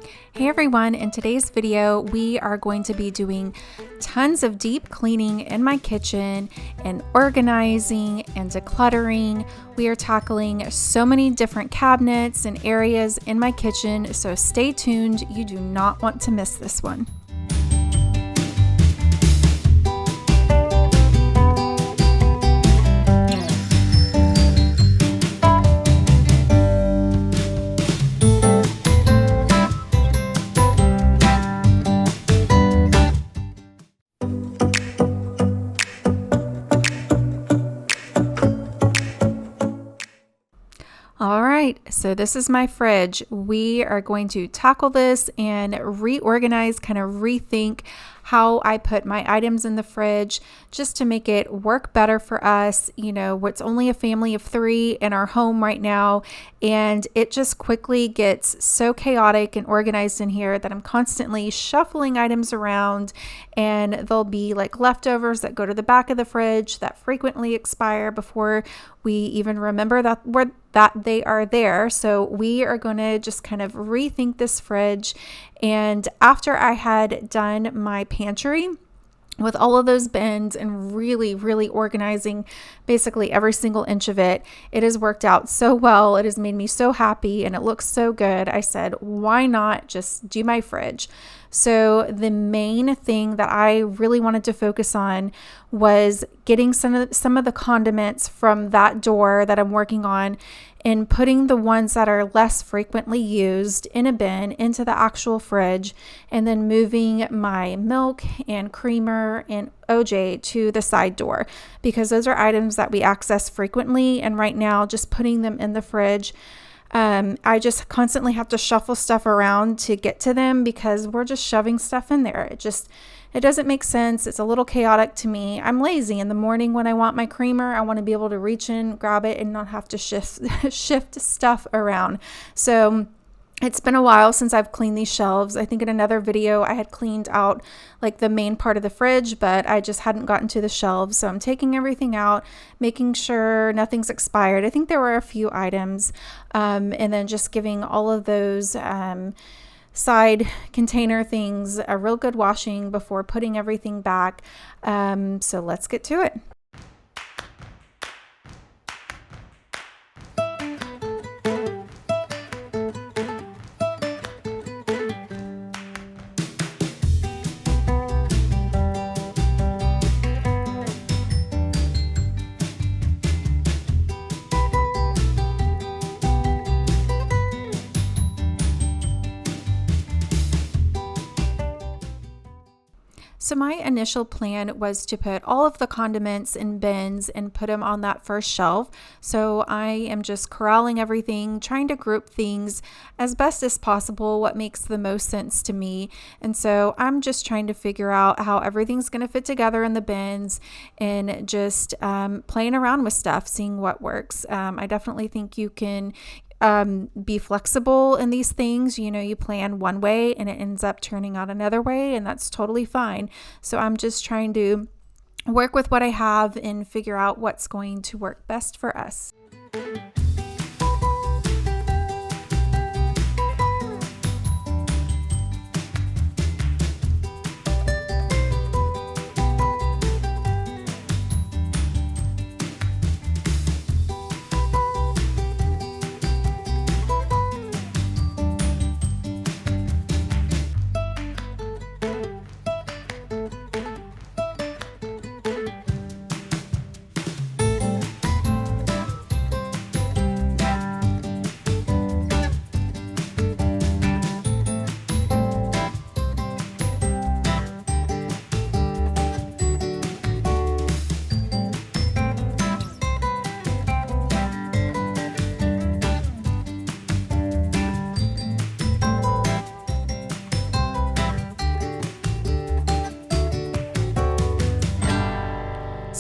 Hey everyone, in today's video, we are going to be doing tons of deep cleaning in my kitchen and organizing and decluttering. We are tackling so many different cabinets and areas in my kitchen, so stay tuned. You do not want to miss this one. All right, so this is my fridge. We are going to tackle this and reorganize, kind of rethink how I put my items in the fridge just to make it work better for us. You know, it's only a family of 3 in our home right now, and it just quickly gets so chaotic and organized in here that I'm constantly shuffling items around, and there'll be like leftovers that go to the back of the fridge that frequently expire before we even remember that they are there. So we are going to just kind of rethink this fridge. And after I had done my pantry with all of those bins and really organizing basically every single inch of it, it has worked out so well. It has made me so happy and it looks so good. I said, why not just do my fridge? So the main thing that I really wanted to focus on was getting some of the condiments from that door that I'm working on and putting the ones that are less frequently used in a bin into the actual fridge, and then moving my milk and creamer and OJ to the side door, because those are items that we access frequently, and right now just putting them in the fridge, I just constantly have to shuffle stuff around to get to them because we're just shoving stuff in there. It doesn't make sense. It's a little chaotic to me. I'm lazy. In the morning when I want my creamer, I want to be able to reach in, grab it, and not have to shift stuff around. So it's been a while since I've cleaned these shelves. I think in another video I had cleaned out like the main part of the fridge, but I just hadn't gotten to the shelves. So I'm taking everything out, making sure nothing's expired. I think there were a few items, and then just giving all of those side container things a real good washing before putting everything back. So let's get to it. So my initial plan was to put all of the condiments in bins and put them on that first shelf. So I am just corralling everything, trying to group things as best as possible, what makes the most sense to me. And so I'm just trying to figure out how everything's going to fit together in the bins and just playing around with stuff, seeing what works. I definitely think you can be flexible in these things. You know, you plan one way and it ends up turning out another way, and that's totally fine. So I'm just trying to work with what I have and figure out what's going to work best for us.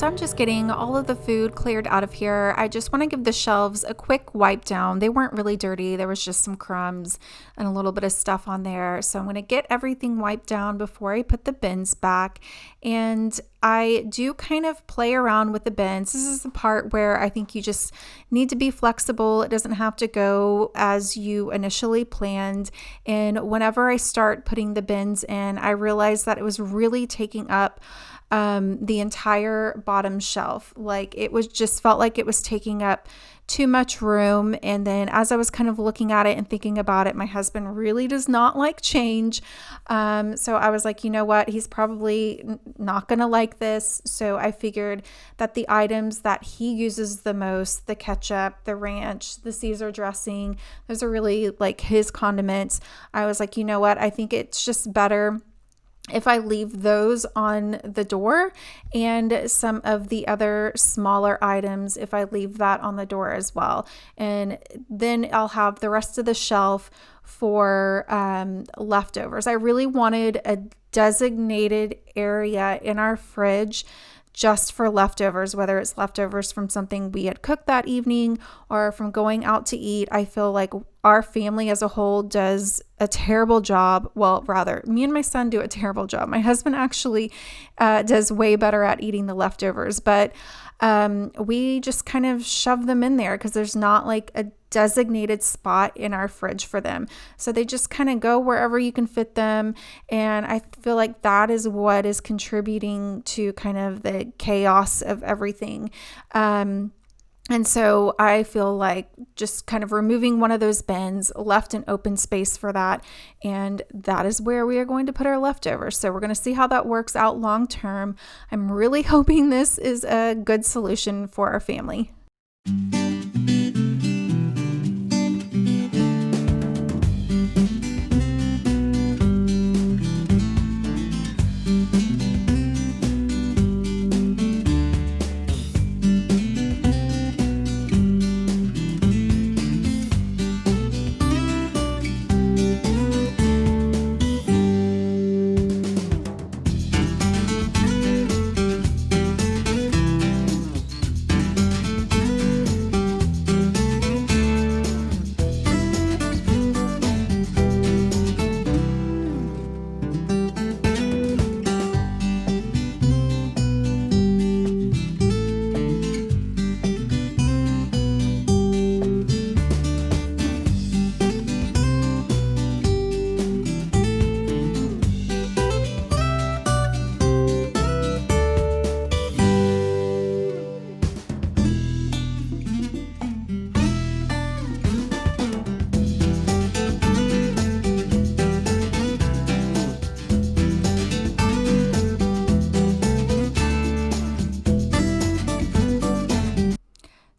I'm just getting all of the food cleared out of here, I just want to give the shelves a quick wipe down. They weren't really dirty. There was just some crumbs and a little bit of stuff on there. So I'm going to get everything wiped down before I put the bins back. And I do kind of play around with the bins. This is the part where I think you just need to be flexible. It doesn't have to go as you initially planned. And whenever I start putting the bins in, I realized that it was really taking up the entire bottom shelf. Like it was just felt like it was taking up too much room. And then as I was kind of looking at it and thinking about it, my husband really does not like change. So I was like, you know what? He's probably not going to like this. So I figured that the items that he uses the most, the ketchup, the ranch, the Caesar dressing, those are really like his condiments. I was like, you know what? I think it's just better if I leave those on the door, and some of the other smaller items, if I leave that on the door as well. And then I'll have the rest of the shelf for leftovers. I really wanted a designated area in our fridge just for leftovers, whether it's leftovers from something we had cooked that evening or from going out to eat. I feel like our family as a whole does a terrible job. Well, rather, me and my son do a terrible job. My husband actually does way better at eating the leftovers, but we just kind of shove them in there because there's not like a designated spot in our fridge for them. So they just kind of go wherever you can fit them. And I feel like that is what is contributing to kind of the chaos of everything. And so I feel like just kind of removing one of those bins left an open space for that. And that is where we are going to put our leftovers. So we're going to see how that works out long term. I'm really hoping this is a good solution for our family.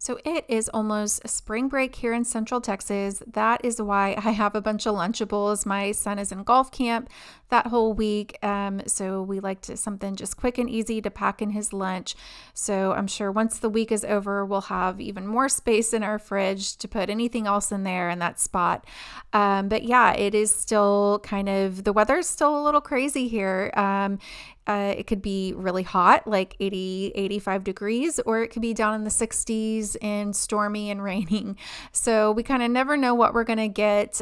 So it is almost spring break here in Central Texas. That is why I have a bunch of Lunchables. My son is in golf camp that whole week. So we like something just quick and easy to pack in his lunch. So I'm sure once the week is over, we'll have even more space in our fridge to put anything else in there in that spot. But yeah, it is still kind of, the weather is still a little crazy here. It could be really hot, like 80, 85 degrees, or it could be down in the 60s and stormy and raining. So we kind of never know what we're going to get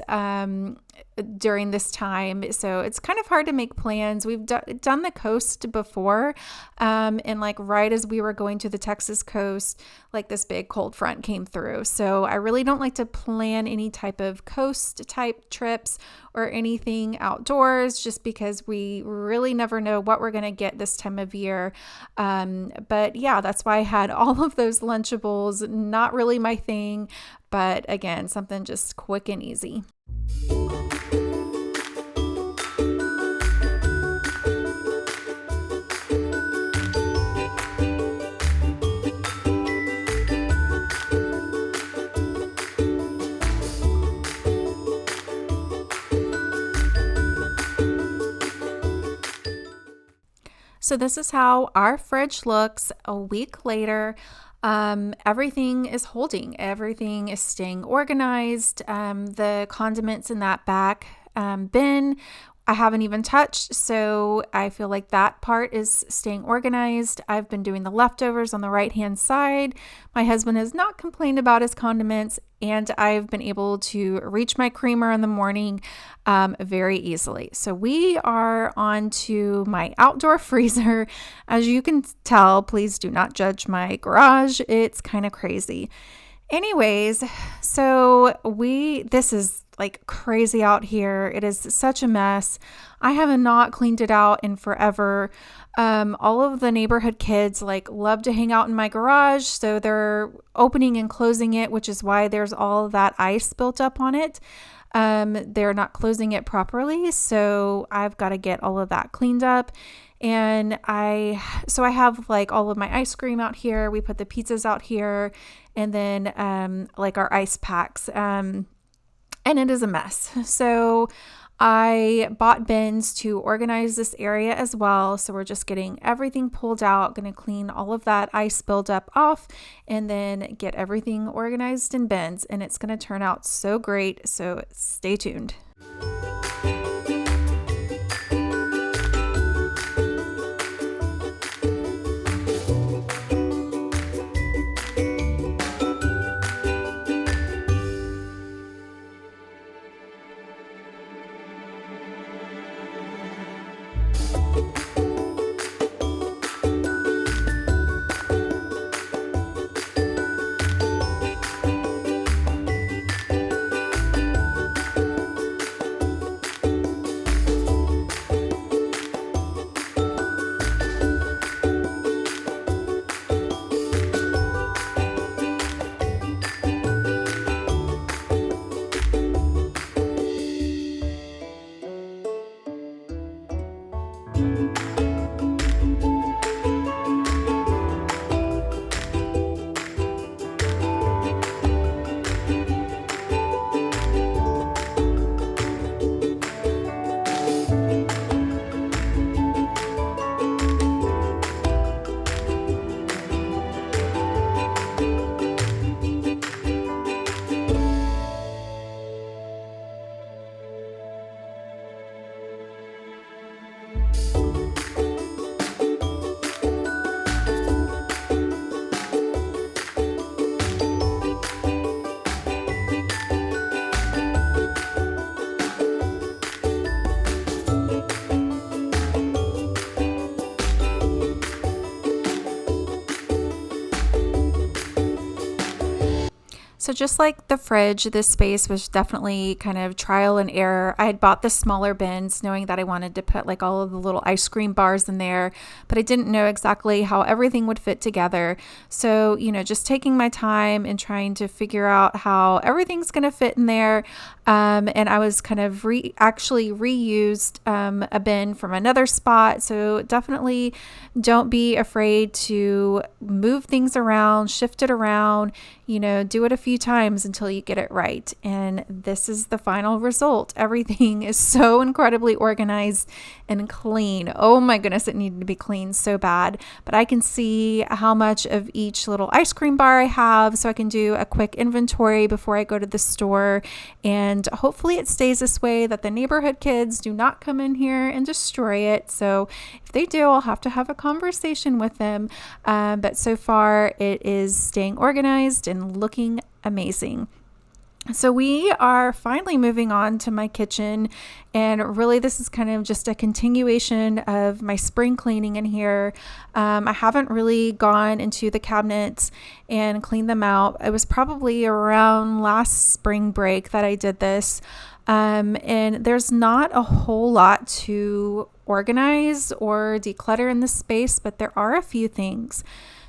during this time. So it's kind of hard to make plans. We've done the coast before, and like right as we were going to the Texas coast, like this big cold front came through. So I really don't like to plan any type of coast type trips or anything outdoors, just because we really never know what we're going to get this time of year. But yeah, that's why I had all of those Lunchables. Not really my thing, but again, something just quick and easy. So this is how our fridge looks a week later. Everything is holding. Everything is staying organized. The condiments in that back bin I haven't even touched, so I feel like that part is staying organized. I've been doing the leftovers on the right-hand side. My husband has not complained about his condiments, and I've been able to reach my creamer in the morning very easily. So we are on to my outdoor freezer. As you can tell, please do not judge my garage. It's kind of crazy. Anyways, so this is like crazy out here. It is such a mess. I have not cleaned it out in forever. All of the neighborhood kids like love to hang out in my garage, so they're opening and closing it, which is why there's all that ice built up on it. They're not closing it properly, so I've got to get all of that cleaned up. And I have like all of my ice cream out here. We put the pizzas out here, and then like our ice packs. And it is a mess. So I bought bins to organize this area as well. So we're just getting everything pulled out, going to clean all of that ice buildup off, and then get everything organized in bins. And it's going to turn out so great. So stay tuned. So just like the fridge, this space was definitely kind of trial and error. I had bought the smaller bins knowing that I wanted to put like all of the little ice cream bars in there, but I didn't know exactly how everything would fit together. So, just taking my time and trying to figure out how everything's going to fit in there. And I was kind of actually reused a bin from another spot. So definitely don't be afraid to move things around, shift it around, do it a few times until you get it right. And this is the final result. Everything is so incredibly organized and clean. Oh my goodness, it needed to be clean so bad. But I can see how much of each little ice cream bar I have, so I can do a quick inventory before I go to the store. And hopefully it stays this way, that the neighborhood kids do not come in here and destroy it. So if they do, I'll have to have a conversation with them. But so far it is staying organized and looking amazing. So we are finally moving on to my kitchen, and really this is kind of just a continuation of my spring cleaning in here. I haven't really gone into the cabinets and cleaned them out. It was probably around last spring break that I did this. And there's not a whole lot to organize or declutter in this space, but there are a few things.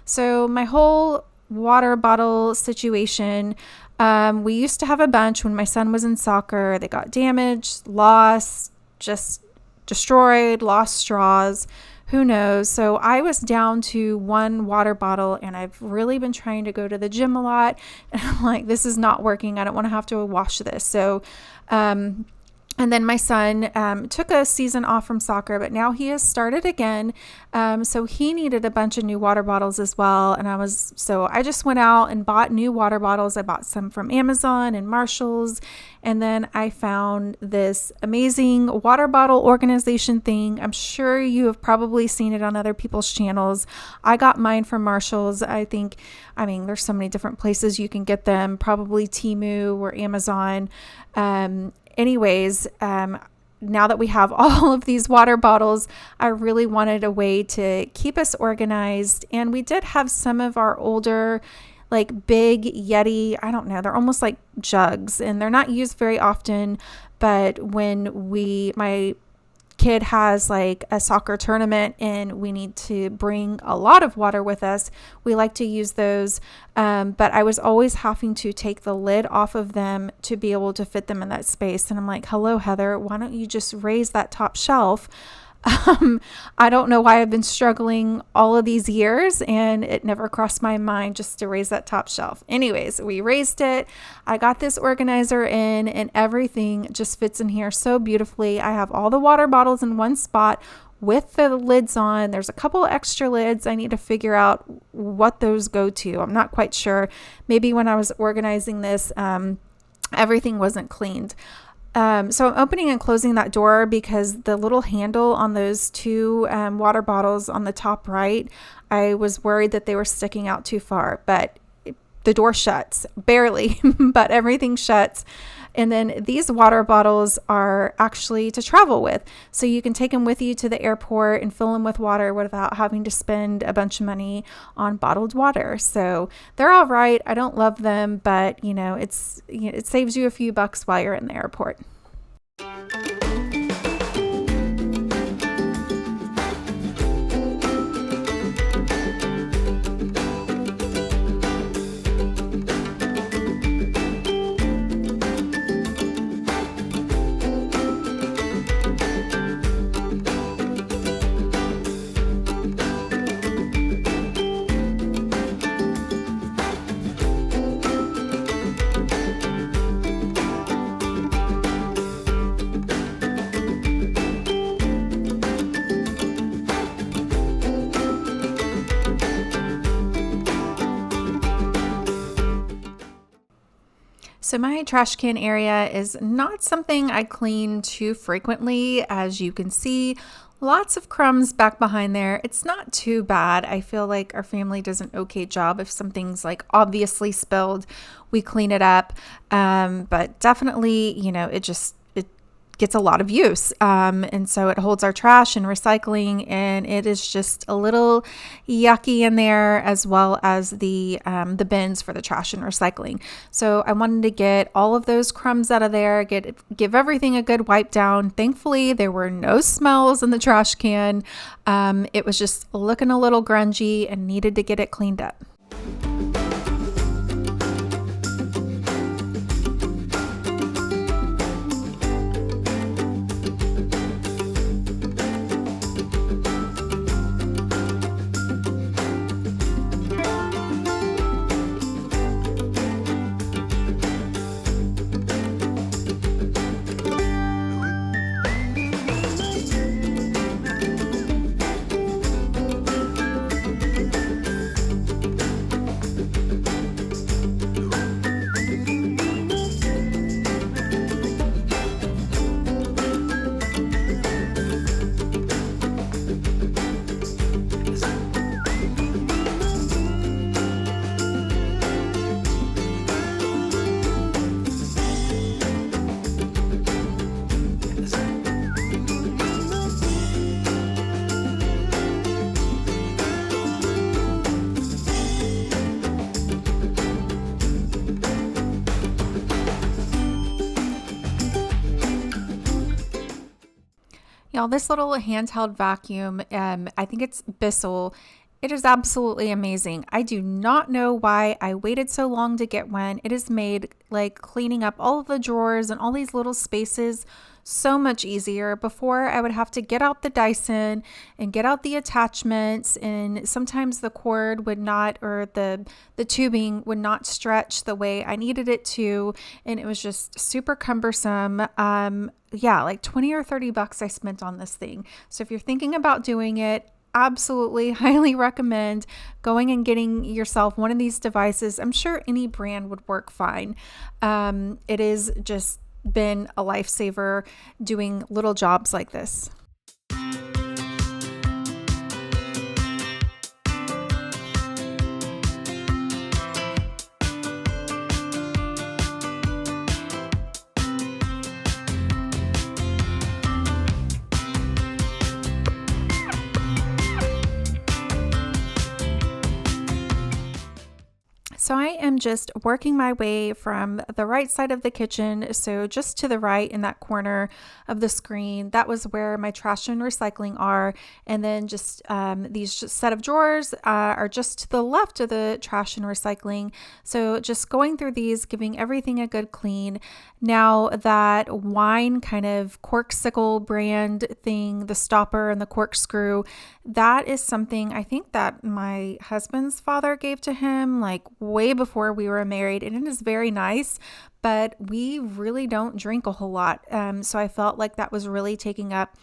So my whole water bottle situation, we used to have a bunch when my son was in soccer. They got damaged, lost, just destroyed, lost straws, who knows. So I was down to one water bottle, and I've really been trying to go to the gym a lot, and I'm like, this is not working. I don't want to have to wash this. So And then my son took a season off from soccer, but now he has started again. So he needed a bunch of new water bottles as well. And I just went out and bought new water bottles. I bought some from Amazon and Marshall's. And then I found this amazing water bottle organization thing. I'm sure you have probably seen it on other people's channels. I got mine from Marshall's. There's so many different places you can get them, probably Temu or Amazon. Now that we have all of these water bottles, I really wanted a way to keep us organized. And we did have some of our older, like big Yeti, I don't know, they're almost like jugs and they're not used very often. But when my kid has like a soccer tournament and we need to bring a lot of water with us, we like to use those. But I was always having to take the lid off of them to be able to fit them in that space. And I'm like, hello, Heather, why don't you just raise that top shelf? I don't know why I've been struggling all of these years and it never crossed my mind just to raise that top shelf. Anyways, we raised it. I got this organizer in and everything just fits in here so beautifully. I have all the water bottles in one spot with the lids on. There's a couple extra lids. I need to figure out what those go to. I'm not quite sure. Maybe when I was organizing this, everything wasn't cleaned. So I'm opening and closing that door because the little handle on those two water bottles on the top right, I was worried that they were sticking out too far, but the door shuts, barely, but everything shuts. And then these water bottles are actually to travel with. So you can take them with you to the airport and fill them with water without having to spend a bunch of money on bottled water. So they're all right. I don't love them, but it saves you a few bucks while you're in the airport. So my trash can area is not something I clean too frequently. As you can see, lots of crumbs back behind there. It's not too bad. I feel like our family does an okay job. If something's like obviously spilled, we clean it up. But definitely, it gets a lot of use. And so it holds our trash and recycling, and it is just a little yucky in there, as well as the bins for the trash and recycling. So I wanted to get all of those crumbs out of there, give everything a good wipe down. Thankfully, there were no smells in the trash can. It was just looking a little grungy and needed to get it cleaned up. Y'all, this little handheld vacuum, I think it's Bissell. It is absolutely amazing. I do not know why I waited so long to get one. It has made like cleaning up all of the drawers and all these little spaces so much easier. Before, I would have to get out the Dyson and get out the attachments, and sometimes the cord would not, or the tubing would not stretch the way I needed it to, and it was just super cumbersome. Yeah, like 20 or 30 bucks I spent on this thing. So if you're thinking about doing it, absolutely highly recommend going and getting yourself one of these devices. I'm sure any brand would work fine. It is just been a lifesaver doing little jobs like this. So I am just working my way from the right side of the kitchen. So just to the right in that corner of the screen, that was where my trash and recycling are. And then just these set of drawers are just to the left of the trash and recycling. So just going through these, giving everything a good clean. Now that wine kind of corksicle brand thing, the stopper and the corkscrew, that is something I think that my husband's father gave to him like way before we were married, and it is very nice, but we really don't drink a whole lot. So I felt like that was really taking up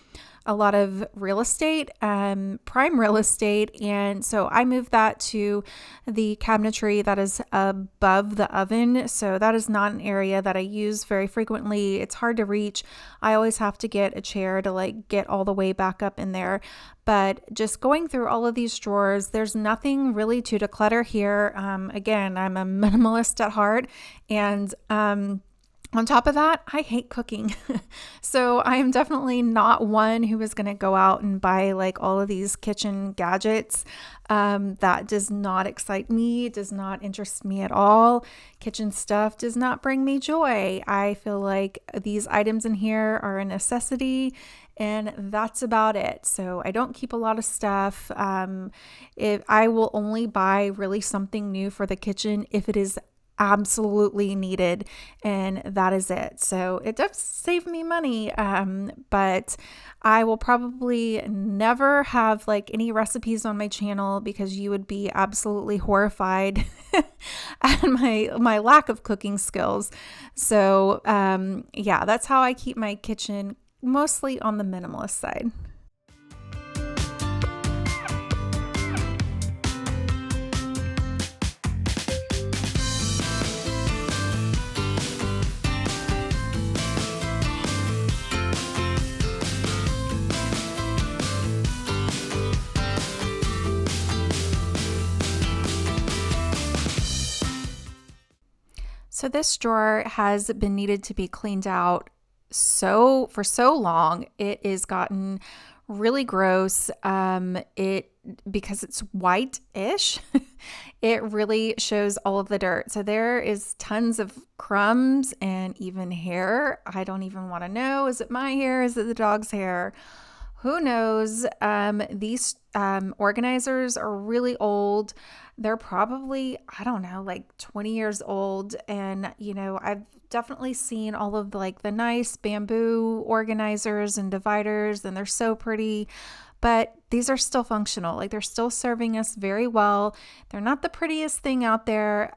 a lot of real estate, prime real estate. And so I moved that to the cabinetry that is above the oven. So that is not an area that I use very frequently. It's hard to reach. I always have to get a chair to like get all the way back up in there. But just going through all of these drawers, there's nothing really to declutter here. Again, I'm a minimalist at heart, and on top of that, I hate cooking. So I am definitely not one who is going to go out and buy like all of these kitchen gadgets. That does not excite me. It does not interest me at all. Kitchen stuff does not bring me joy. I feel like these items in here are a necessity, and that's about it. So I don't keep a lot of stuff. If I will only buy really something new for the kitchen if it is absolutely needed, and that is it. So it does save me money, but I will probably never have like any recipes on my channel because you would be absolutely horrified at my lack of cooking skills. So yeah, that's how I keep my kitchen mostly on the minimalist side. So this drawer has been needed to be cleaned out for so long. It is gotten really gross. It because it's white-ish, it really shows all of the dirt. So there is tons of crumbs and even hair. I don't even want to know. Is it my hair? Is it the dog's hair? Who knows? These organizers are really old. They're probably, I don't know, like 20 years old. And, I've definitely seen all of the nice bamboo organizers and dividers, and they're so pretty. But these are still functional. Like, they're still serving us very well. They're not the prettiest thing out there.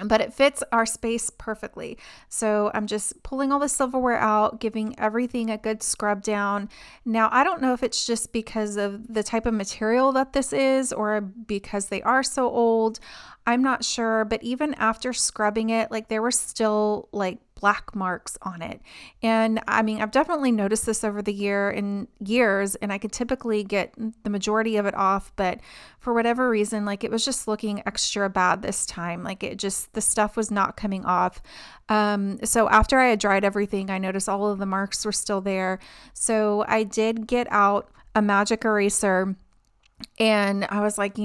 But it fits our space perfectly. So I'm just pulling all the silverware out, giving everything a good scrub down. Now, I don't know if it's just because of the type of material that this is or because they are so old. I'm not sure. But even after scrubbing it, there were still black marks on it. And I mean, I've definitely noticed this over the years, and I could typically get the majority of it off, but for whatever reason, it was just looking extra bad this time. The stuff was not coming off. So after I had dried everything, I noticed all of the marks were still there. So I did get out a magic eraser And I was like,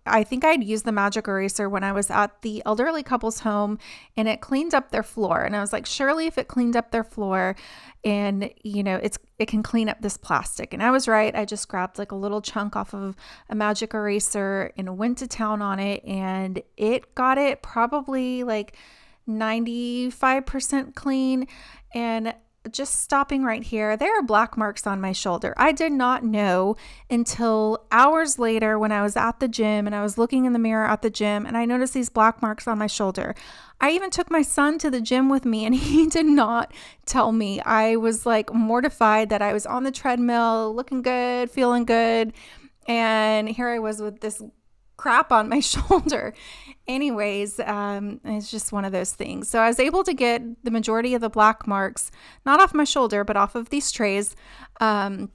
I think I'd used the magic eraser when I was at the elderly couple's home and it cleaned up their floor. And I was like, surely if it cleaned up their floor and, it can clean up this plastic. And I was right. I just grabbed like a little chunk off of a magic eraser and went to town on it. And it got it probably like 95% clean. And just stopping right here, there are black marks on my shoulder. I did not know until hours later when I was at the gym and I was looking in the mirror at the gym and I noticed these black marks on my shoulder. I even took my son to the gym with me and he did not tell me. I was like mortified that I was on the treadmill, looking good, feeling good. And here I was with this crap on my shoulder. Anyways, it's just one of those things. So I was able to get the majority of the black marks, not off my shoulder, but off of these trays. And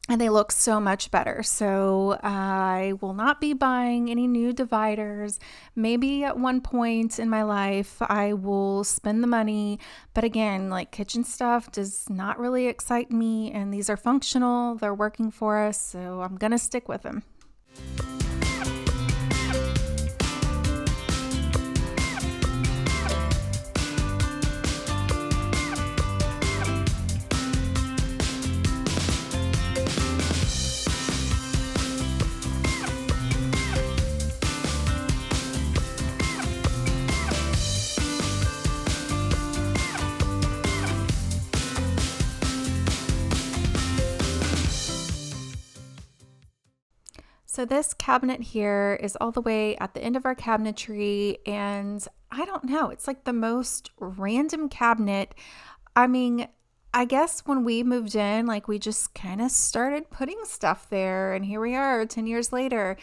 they look so much better. So I will not be buying any new dividers. Maybe at one point in my life, I will spend the money. But again, like kitchen stuff does not really excite me. And these are functional. They're working for us. So I'm going to stick with them. So this cabinet here is all the way at the end of our cabinetry, and I don't know, it's like the most random cabinet. I mean, I guess when we moved in, like we just kind of started putting stuff there, and here we are 10 years later.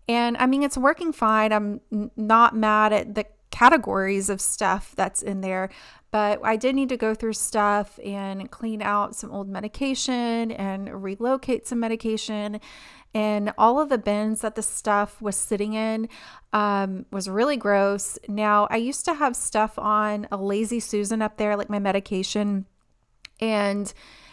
And I mean, it's working fine. I'm not mad at the categories of stuff that's in there, but I did need to go through stuff and clean out some old medication and relocate some medication. And all of the bins that the stuff was sitting in was really gross. Now, I used to have stuff on a Lazy Susan up there, like my medication. And,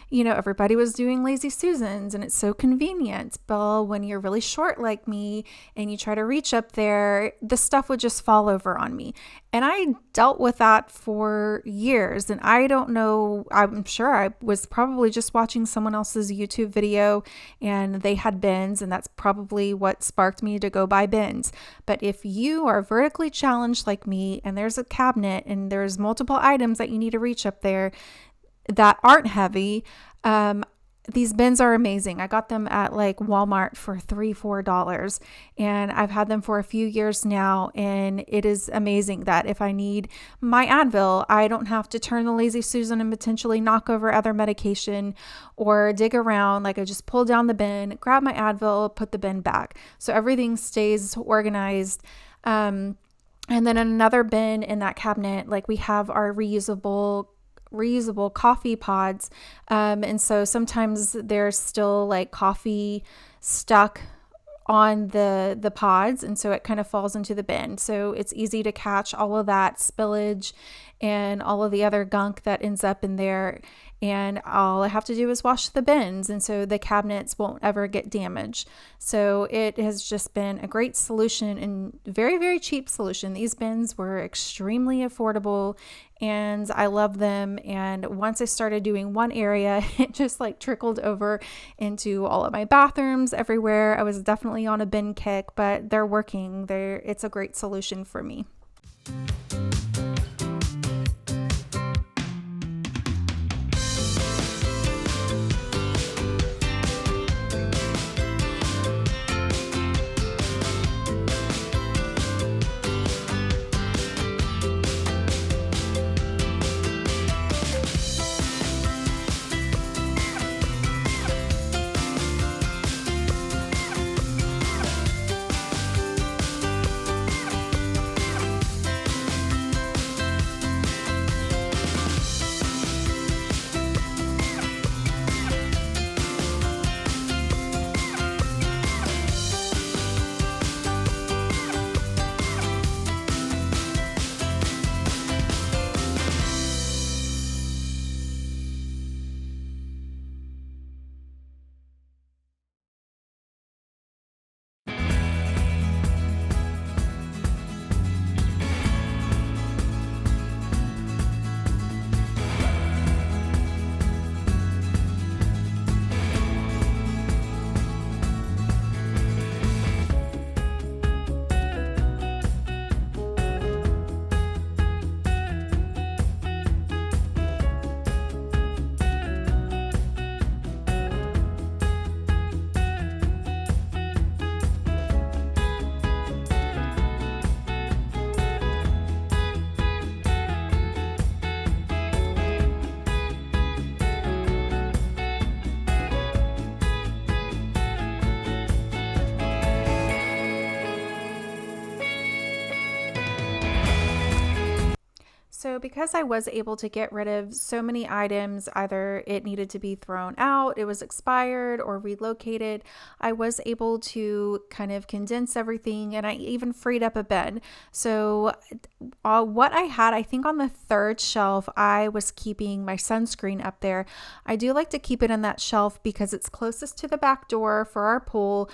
everybody was doing Lazy Susans and it's so convenient. But when you're really short like me and you try to reach up there, the stuff would just fall over on me. And I dealt with that for years. And I don't know, I'm sure I was probably just watching someone else's YouTube video and they had bins, and that's probably what sparked me to go buy bins. But if you are vertically challenged like me and there's a cabinet and there's multiple items that you need to reach up there that aren't heavy, these bins are amazing. I got them at like Walmart for $3-4, and I've had them for a few years now, and it is amazing that if I need my Advil, I don't have to turn the Lazy Susan and potentially knock over other medication or dig around. Like I just pull down the bin, grab my Advil, put the bin back. So everything stays organized. And then another bin in that cabinet, like we have our reusable coffee pods. And so sometimes there's still like coffee stuck on the pods. And so it kind of falls into the bin. So it's easy to catch all of that spillage and all of the other gunk that ends up in there. And all I have to do is wash the bins. And so the cabinets won't ever get damaged. So it has just been a great solution and very, very cheap solution. These bins were extremely affordable and I love them. And once I started doing one area, it just like trickled over into all of my bathrooms everywhere. I was definitely on a bin kick, but they're working. It's a great solution for me. So, because I was able to get rid of so many items, either it needed to be thrown out, it was expired, or relocated, I was able to kind of condense everything, and I even freed up a bin. So, what I had, I think on the third shelf, I was keeping my sunscreen up there. I do like to keep it in that shelf because it's closest to the back door for our pool.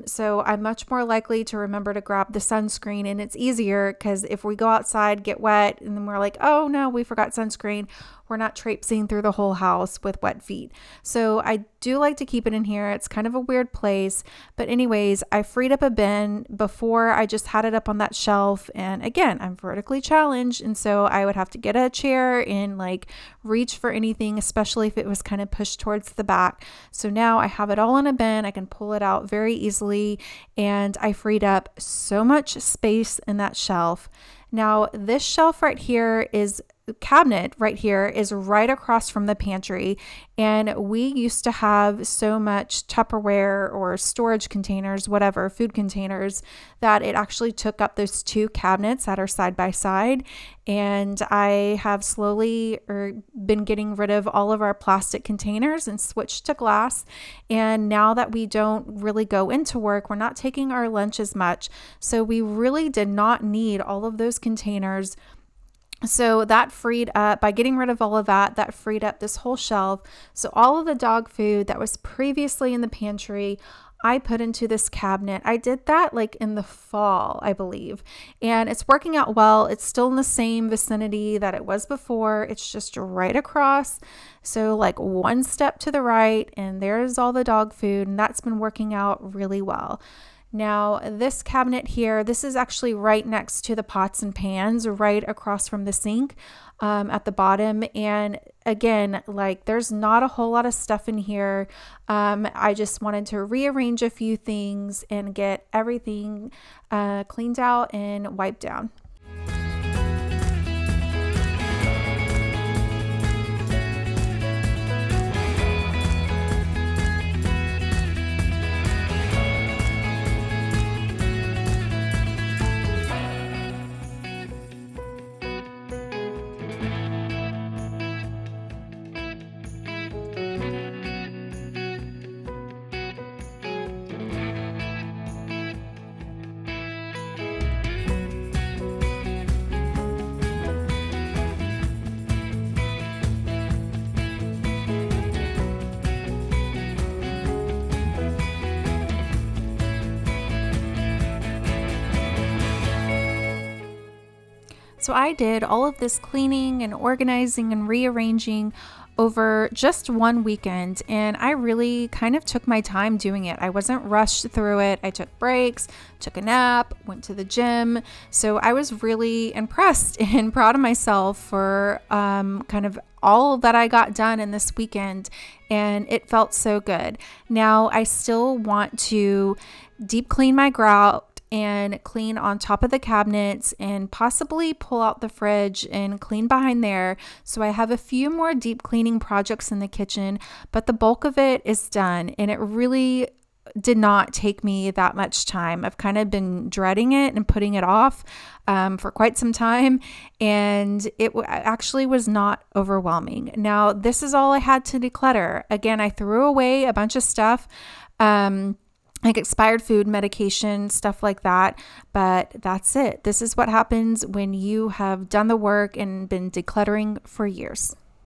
So, I'm much more likely to remember to grab the sunscreen, and it's easier because if we go outside, get wet, and then we're like, oh no, we forgot sunscreen, we're not traipsing through the whole house with wet feet. So I do like to keep it in here. It's kind of a weird place. But anyways, I freed up a bin. Before I just had it up on that shelf. And again, I'm vertically challenged. And so I would have to get a chair and like reach for anything, especially if it was kind of pushed towards the back. So now I have it all in a bin. I can pull it out very easily. And I freed up so much space in that shelf. Now, this shelf right here is cabinet right here is right across from the pantry, and we used to have so much Tupperware or storage containers, whatever, food containers, that it actually took up those two cabinets that are side by side. And I have slowly been getting rid of all of our plastic containers and switched to glass. And now that we don't really go into work, we're not taking our lunch as much, so we really did not need all of those containers. So that freed up, by getting rid of all of that, that freed up this whole shelf. So all of the dog food that was previously in the pantry, I put into this cabinet. I did that like in the fall, I believe, and it's working out well. It's still in the same vicinity that it was before. It's just right across. So like one step to the right, and there's all the dog food, and that's been working out really well. Now, this cabinet here, this is actually right next to the pots and pans, right across from the sink at the bottom. And again, like there's not a whole lot of stuff in here. I just wanted to rearrange a few things and get everything cleaned out and wiped down. So I did all of this cleaning and organizing and rearranging over just one weekend, and I really kind of took my time doing it. I wasn't rushed through it. I took breaks, took a nap, went to the gym. So I was really impressed and proud of myself for kind of all that I got done in this weekend, and it felt so good. Now I still want to deep clean my grout and clean on top of the cabinets and possibly pull out the fridge and clean behind there. So I have a few more deep cleaning projects in the kitchen, but the bulk of it is done, and it really did not take me that much time. I've kind of been dreading it and putting it off for quite some time, and it actually was not overwhelming. Now, this is all I had to declutter. Again, I threw away a bunch of stuff, like expired food, medication, stuff like that. But that's it. This is what happens when you have done the work and been decluttering for years.